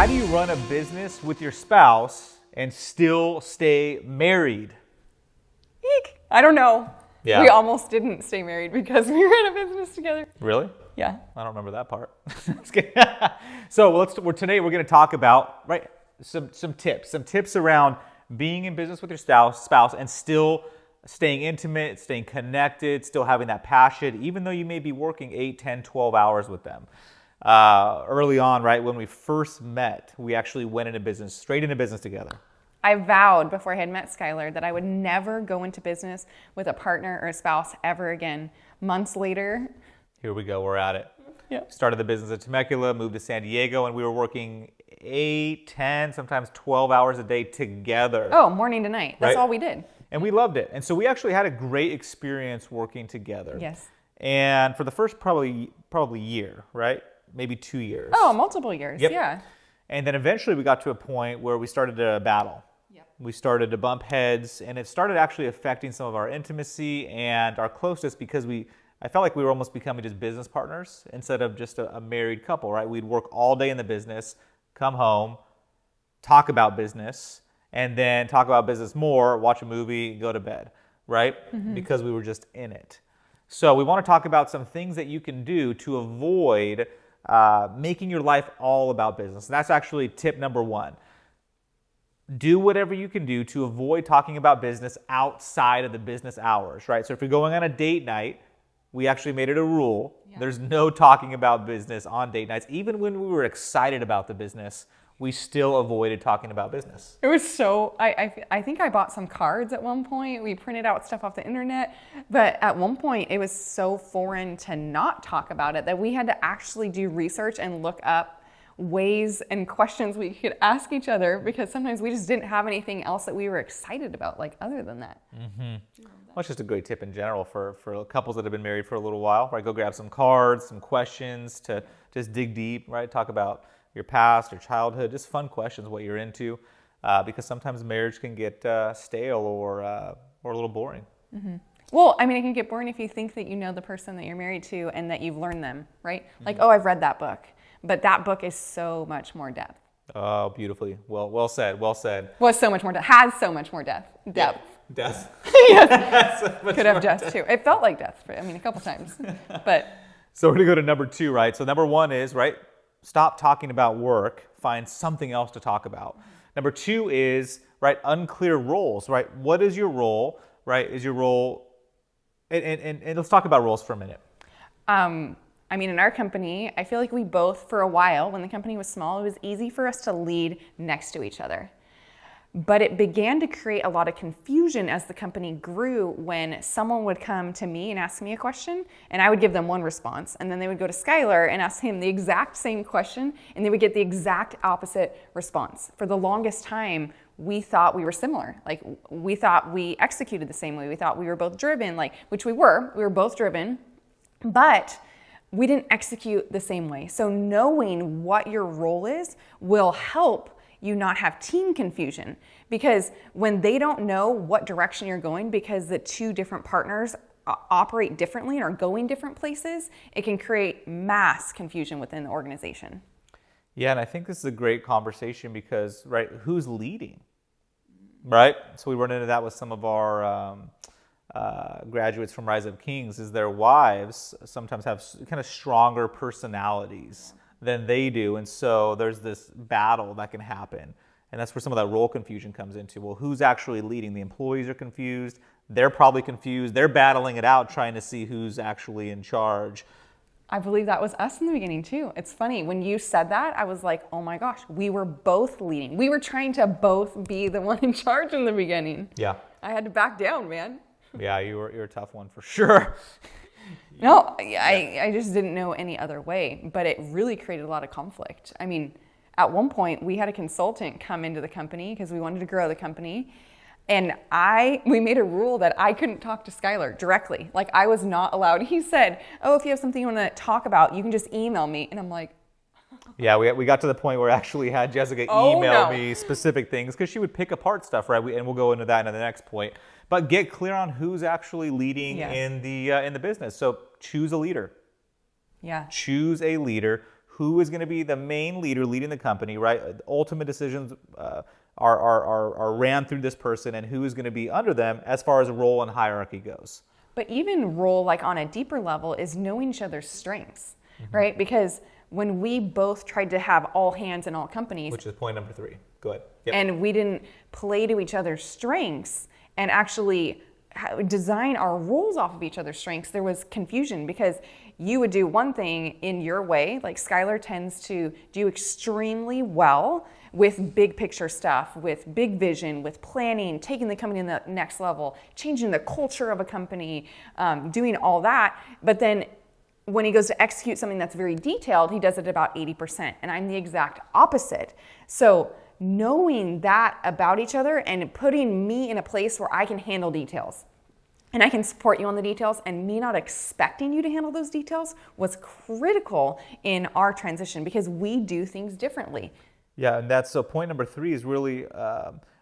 How do you run a business with your spouse and still stay married? Eek. I don't know. Yeah. We almost didn't stay married because we were in a business together. Really? Yeah. I don't remember that part. So today we're going to talk about some tips around being in business with your spouse and still staying intimate, staying connected, still having that passion, even though you may be working 8, 10, 12 hours with them. Early on, right, when we first met, we actually went into business, straight into business together. I vowed before I had met Skylar that I would never go into business with a partner or a spouse ever again. Months later. Here we go, we're at it. Yeah. Started the business at Temecula, moved to San Diego, and we were working 8, 10, sometimes 12 hours a day together. Oh, morning to night. That's all we did. And we loved it. And so we actually had a great experience working together. Yes. And for the first probably year, right? Maybe 2 years. Oh, multiple years. Yep. Yeah. And then eventually we got to a point where we started to battle. Yep. We started to bump heads, and it started actually affecting some of our intimacy and our closeness because I felt like we were almost becoming just business partners instead of just a married couple, right? We'd work all day in the business, come home, talk about business, and then talk about business more, watch a movie, go to bed, right? Mm-hmm. Because we were just in it. So we want to talk about some things that you can do to avoid making your life all about business. And that's actually tip number 1. Do whatever you can do to avoid talking about business outside of the business hours, right? So if you're going on a date night, we actually made it a rule. Yeah. There's no talking about business on date nights. Even when we were excited about the business, we still avoided talking about business. It was so, I think I bought some cards at one point. We printed out stuff off the internet. But at one point, it was so foreign to not talk about it that we had to actually do research and look up ways and questions we could ask each other because sometimes we just didn't have anything else that we were excited about, like other than that. Mm-hmm. Well, it's just a great tip in general for couples that have been married for a little while, right? Go grab some cards, some questions to just dig deep, right? Talk about your past, your childhood, just fun questions, what you're into, because sometimes marriage can get stale or a little boring. Mm-hmm. Well, I mean, it can get boring if you think that you know the person that you're married to and that you've learned them, right? Mm-hmm. Like, oh, I've read that book, but that book is so much more depth. Oh, beautifully. Well said. Was so much more depth. Has so much more depth. Yeah. Death. Yes. Could have death too. It felt like death, a couple times. But so we're going to go to number 2, right? So number 1 is, right, stop talking about work. Find something else to talk about. Number 2 is, right, unclear roles, right? What is your role, right? Is your role, and let's talk about roles for a minute. I mean, in our company, I feel like we both, for a while, when the company was small, it was easy for us to lead next to each other. But it began to create a lot of confusion as the company grew when someone would come to me and ask me a question, and I would give them one response, and then they would go to Skylar and ask him the exact same question, and they would get the exact opposite response. For the longest time, we thought we were similar. Like, we thought we executed the same way. We thought we were both driven, which we were. We were both driven, but we didn't execute the same way. So knowing what your role is will help you not have team confusion, because when they don't know what direction you're going because the two different partners operate differently and are going different places, it can create mass confusion within the organization. Yeah, and I think this is a great conversation because, right, who's leading, right? So we run into that with some of our graduates from Rise Up Kings, is their wives sometimes have kind of stronger personalities than they do, and so there's this battle that can happen, and that's where some of that role confusion comes into. Well, who's actually leading? The employees are confused, they're probably confused, they're battling it out trying to see who's actually in charge. I believe that was us in the beginning too. It's funny, when you said that, I was like, oh my gosh, we were both leading. We were trying to both be the one in charge in the beginning. Yeah. I had to back down, man. Yeah, you're a tough one for sure. No, I just didn't know any other way, but it really created a lot of conflict. I mean, at one point, we had a consultant come into the company because we wanted to grow the company, and we made a rule that I couldn't talk to Skylar directly. Like, I was not allowed. He said, oh, if you have something you want to talk about, you can just email me. And I'm like, yeah, we got to the point where I actually had Jessica email me specific things because she would pick apart stuff, right? And we'll go into that in the next point. But get clear on who's actually leading in the business. So choose a leader. Yeah. Choose a leader who is going to be the main leader leading the company, right? Ultimate decisions are ran through this person, and who is going to be under them as far as role and hierarchy goes. But even role, like on a deeper level, is knowing each other's strengths, right? Because when we both tried to have all hands in all companies, Which is point number 3. Go ahead. Yep. and we didn't play to each other's strengths and actually design our roles off of each other's strengths, there was confusion because you would do one thing in your way. Like Skylar tends to do extremely well with big picture stuff, with big vision, with planning, taking the company to the next level, changing the culture of a company, doing all that. But then when he goes to execute something that's very detailed, he does it about 80%. And I'm the exact opposite. So knowing that about each other and putting me in a place where I can handle details and I can support you on the details, and me not expecting you to handle those details was critical in our transition because we do things differently. Yeah, and that's so point number 3 is really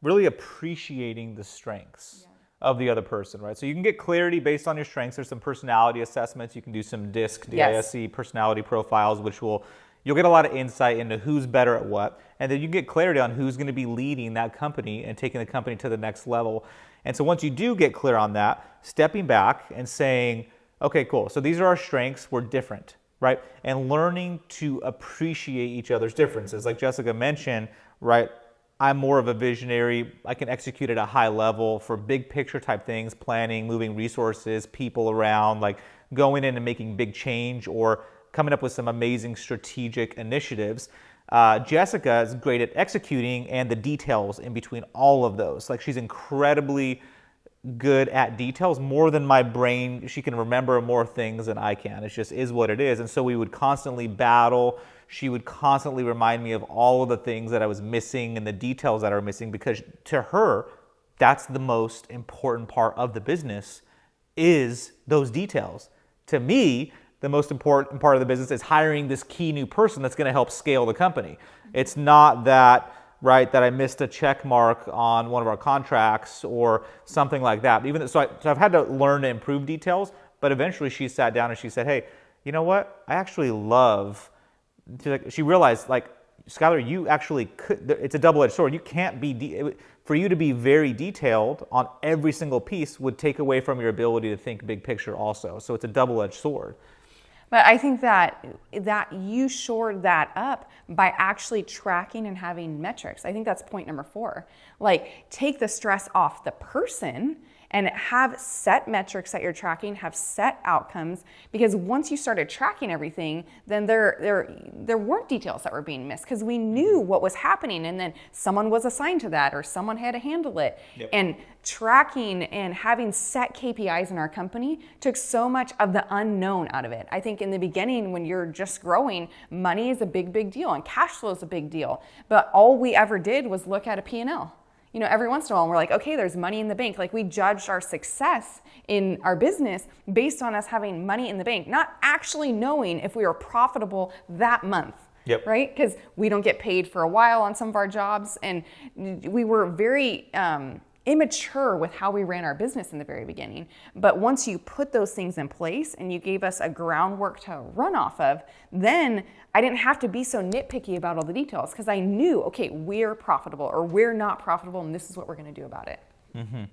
really appreciating the strengths of the other person, right? So you can get clarity based on your strengths. There's some personality assessments. You can do some DISC personality profiles, which you'll get a lot of insight into who's better at what, and then you get clarity on who's going to be leading that company and taking the company to the next level. And so once you do get clear on that, stepping back and saying, okay, cool, so these are our strengths, we're different, right? And learning to appreciate each other's differences. Like Jessica mentioned, right, I'm more of a visionary. I can execute at a high level for big picture type things, planning, moving resources, people around, like going in and making big change or coming up with some amazing strategic initiatives. Jessica is great at executing and the details in between all of those. Like she's incredibly good at details, more than my brain. She can remember more things than I can. It just is what it is. And so we would constantly battle. She would constantly remind me of all of the things that I was missing and the details that are missing, because to her, that's the most important part of the business, is those details. To me, the most important part of the business is hiring this key new person that's going to help scale the company. It's not that, right, that I missed a check mark on one of our contracts or something like that. So I've had to learn to improve details, but eventually she sat down and she said, hey, you know what? I actually love, she realized, like, Skylar, you actually could, it's a double-edged sword. You can't be, for you to be very detailed on every single piece would take away from your ability to think big picture also. So it's a double-edged sword. But I think that you shored that up by actually tracking and having metrics. I think that's point number 4. Like, take the stress off the person and have set metrics that you're tracking, have set outcomes, because once you started tracking everything, then there weren't details that were being missed because we knew what was happening, and then someone was assigned to that or someone had to handle it. Yep. And tracking and having set KPIs in our company took so much of the unknown out of it. I think in the beginning, when you're just growing, money is a big deal and cash flow is a big deal. But all we ever did was look at a P&L. You know, every once in a while, we're like, okay, there's money in the bank. Like, we judged our success in our business based on us having money in the bank, not actually knowing if we were profitable that month. Yep. Right? Because we don't get paid for a while on some of our jobs. And we were very immature with how we ran our business in the very beginning. But once you put those things in place and you gave us a groundwork to run off of, then I didn't have to be so nitpicky about all the details because I knew, okay, we're profitable or we're not profitable, and this is what we're going to do about it. Mm-hmm.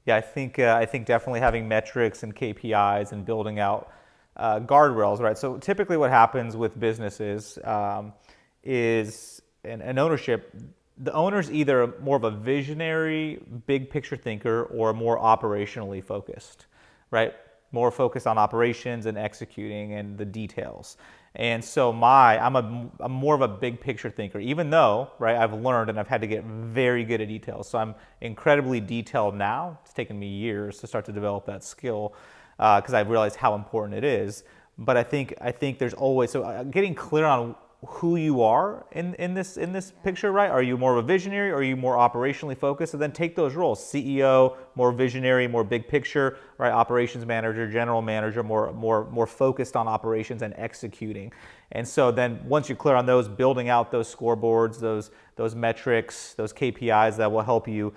Yeah, I think definitely having metrics and KPIs and building out guardrails, right? So typically what happens with businesses is an ownership. The owner's either more of a visionary, big picture thinker or more operationally focused, right? More focused on operations and executing and the details. And so I'm more of a big picture thinker, even though, right, I've learned and I've had to get very good at details. So I'm incredibly detailed now. It's taken me years to start to develop that skill because I've realized how important it is. But I think there's always, so getting clear on who you are in this picture, right? Are you more of a visionary or are you more operationally focused? And then take those roles. CEO, more visionary, more big picture, right? Operations manager, general manager, more focused on operations and executing. And so then once you're clear on those, building out those scoreboards, those metrics, those KPIs that will help you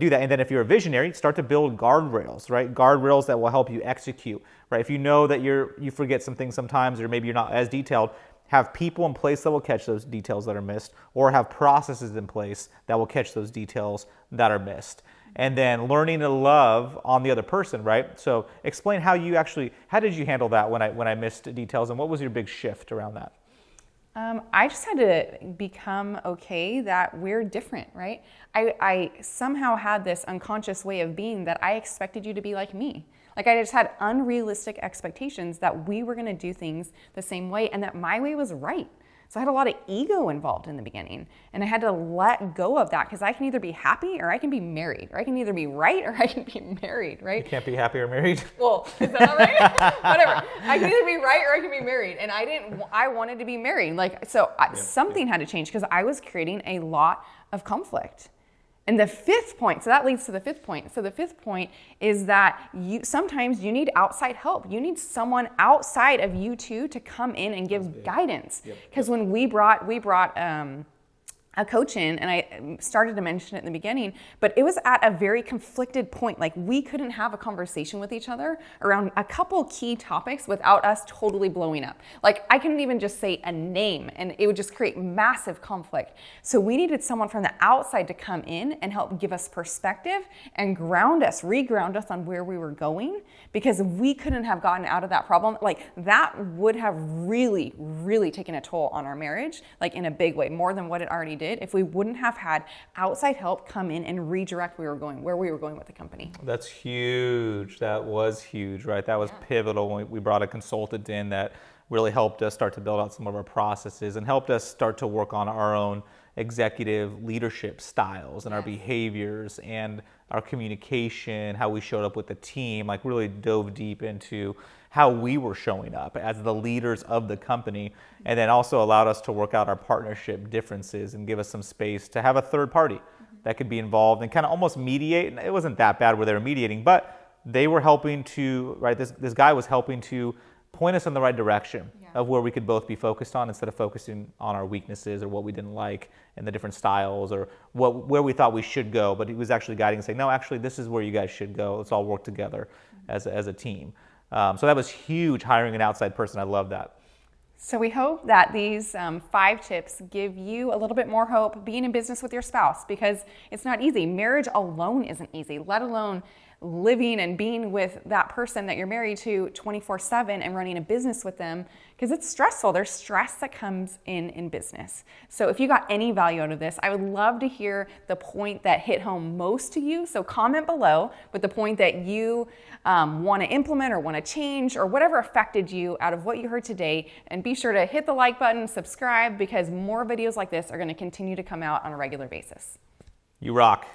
do that. And then if you're a visionary, start to build guardrails, right? Guardrails that will help you execute, right? If you know that you forget some things sometimes, or maybe you're not as detailed, have people in place that will catch those details that are missed, or have processes in place that will catch those details that are missed. And then learning to love on the other person, right? So explain how did you handle that when I missed details, and what was your big shift around that? I just had to become okay that we're different, right? I somehow had this unconscious way of being that I expected you to be like me. Like I just had unrealistic expectations that we were going to do things the same way and that my way was right. So I had a lot of ego involved in the beginning, and I had to let go of that because I can either be happy or I can be married, or I can either be right or I can be married, right? You can't be happy or married. Well, is that not right? Whatever. I can either be right or I can be married, and I wanted to be married. Something had to change because I was creating a lot of conflict. And the fifth point, so that leads to the fifth point. So the fifth point is that sometimes you need outside help. You need someone outside of you two to come in and give guidance. Because when we brought a coach in, and I started to mention it in the beginning, but it was at a very conflicted point. Like we couldn't have a conversation with each other around a couple key topics without us totally blowing up. Like I couldn't even just say a name and it would just create massive conflict. So we needed someone from the outside to come in and help give us perspective and re-ground us on where we were going, because we couldn't have gotten out of that problem. Like that would have really, really taken a toll on our marriage, like in a big way, more than what it already did, if we wouldn't have had outside help come in and redirect where we were going with the company. That's huge. That was huge, right? That was pivotal when we brought a consultant in that really helped us start to build out some of our processes and helped us start to work on our own executive leadership styles and our behaviors and our communication, how we showed up with the team, like really dove deep into how we were showing up as the leaders of the company, and then also allowed us to work out our partnership differences and give us some space to have a third party that could be involved and kind of almost mediate. And it wasn't that bad where they were mediating, but they were helping to, right, this guy was helping to point us in the right direction of where we could both be focused on, instead of focusing on our weaknesses or what we didn't like and the different styles or where we thought we should go. But he was actually guiding and saying, no, actually, this is where you guys should go. Let's all work together as a team. So that was huge, hiring an outside person. I love that. So we hope that these 5 tips give you a little bit more hope being in business with your spouse, because it's not easy. Marriage alone isn't easy, let alone living and being with that person that you're married to 24/7 and running a business with them, because it's stressful. There's stress that comes in business. So if you got any value out of this, I would love to hear the point that hit home most to you. So comment below with the point that you want to implement or want to change, or whatever affected you out of what you heard today. And be sure to hit the like button, subscribe, because more videos like this are going to continue to come out on a regular basis. You rock.